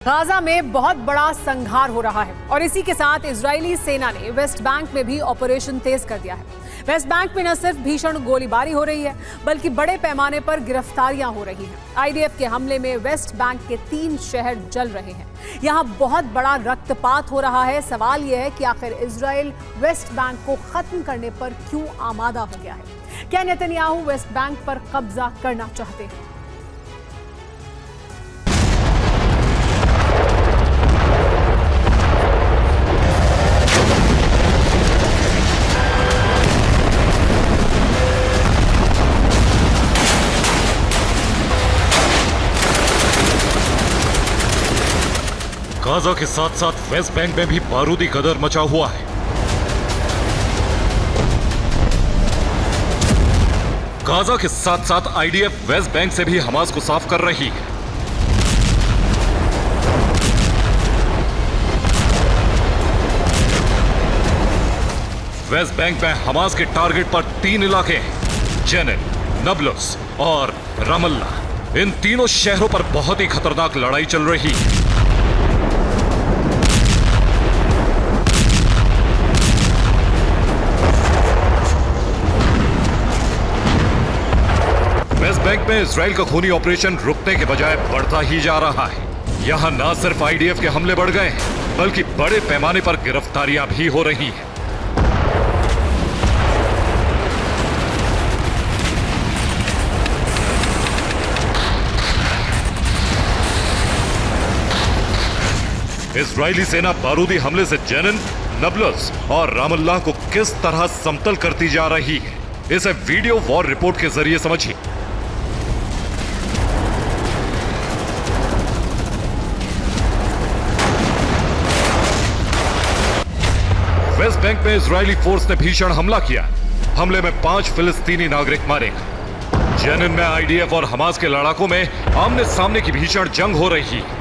Gaza में बहुत बड़ा संघार हो रहा है और इसी के साथ इजरायली सेना ने वेस्ट बैंक में भी ऑपरेशन तेज कर दिया है। वेस्ट बैंक में न सिर्फ भीषण गोलीबारी हो रही है बल्कि बड़े पैमाने पर गिरफ्तारियां हो रही हैं। आईडीएफ के हमले में वेस्ट बैंक के 3 शहर जल रहे हैं। यहां बहुत बड़ा रक्तपात हो रहा है। सवाल यह है कि आखिर इजराइल वेस्ट बैंक को खत्म करने पर क्यों आमादा हो गया है? क्या नेतन्याहू वेस्ट बैंक पर कब्जा करना चाहते हैं? गाजा के साथ साथ वेस्ट बैंक में भी बारूदी गदर मचा हुआ है। गाजा के साथ साथ आईडीएफ वेस्ट बैंक से भी हमास को साफ कर रही है। वेस्ट बैंक में हमास के टारगेट पर 3 इलाके हैं, जेनिन, नबलुस और रामल्ला। इन तीनों शहरों पर बहुत ही खतरनाक लड़ाई चल रही है। वेस्ट बैंक में इजराइल का खूनी ऑपरेशन रुकने के बजाय बढ़ता ही जा रहा है। यहां न सिर्फ आईडीएफ के हमले बढ़ गए हैं बल्कि बड़े पैमाने पर गिरफ्तारियां भी हो रही हैं। इजरायली सेना बारूदी हमले से जेनिन, नबलुस और रामल्लाह को किस तरह समतल करती जा रही है, इसे वीडियो वॉर रिपोर्ट के जरिए समझिए। वेस्ट बैंक में इजरायली फोर्स ने भीषण हमला किया। हमले में 5 फिलिस्तीनी नागरिक मारे गए। जेनिन में आईडीएफ और हमास के लड़ाकों में आमने सामने की भीषण जंग हो रही है।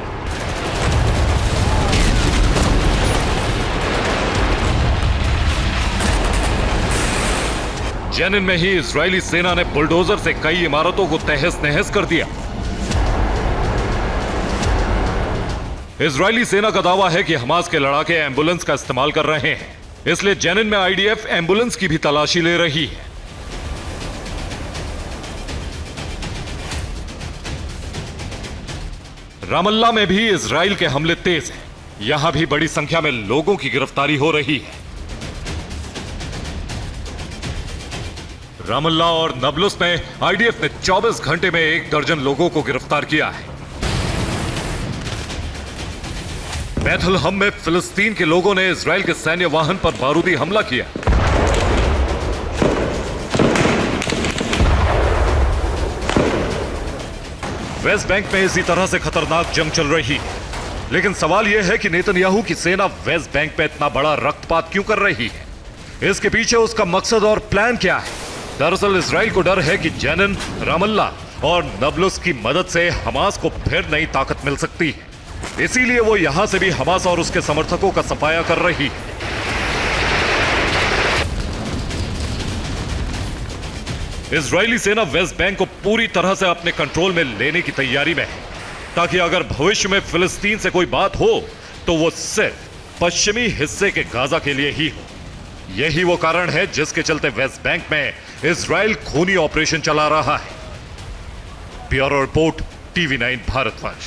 जेनिन में ही इजरायली सेना ने बुलडोजर से कई इमारतों को तहस नहस कर दिया। इजरायली सेना का दावा है कि हमास के लड़ाके एम्बुलेंस का इस्तेमाल कर रहे हैं, इसलिए जेनिन में आईडीएफ एम्बुलेंस की भी तलाशी ले रही है। रामल्ला में भी इजराइल के हमले तेज हैं। यहां भी बड़ी संख्या में लोगों की गिरफ्तारी हो रही है। रामल्ला और नबलुस में आईडीएफ ने 24 घंटे में 1 दर्जन लोगों को गिरफ्तार किया है। बैथलहम में फिलिस्तीन के लोगों ने इजराइल के सैन्य वाहन पर बारूदी हमला किया। वेस्ट बैंक में इसी तरह से खतरनाक जंग चल रही है। लेकिन सवाल यह है कि नेतन्याहू की सेना वेस्ट बैंक में इतना बड़ा रक्तपात क्यों कर रही है? इसके पीछे उसका मकसद और प्लान क्या है? दरअसल इजराइल को डर है कि जेनिन, रामल्ला और नबलुस की मदद से हमास को फिर नई ताकत मिल सकती है। इसीलिए वो यहां से भी हमास और उसके समर्थकों का सफाया कर रही है। इजरायली सेना वेस्ट बैंक को पूरी तरह से अपने कंट्रोल में लेने की तैयारी में है, ताकि अगर भविष्य में फिलिस्तीन से कोई बात हो तो वो सिर्फ पश्चिमी हिस्से के गाजा के लिए ही हो। यही वो कारण है जिसके चलते वेस्ट बैंक में इजराइल खूनी ऑपरेशन चला रहा है। Bureau report, TV9 Bharatvarsh.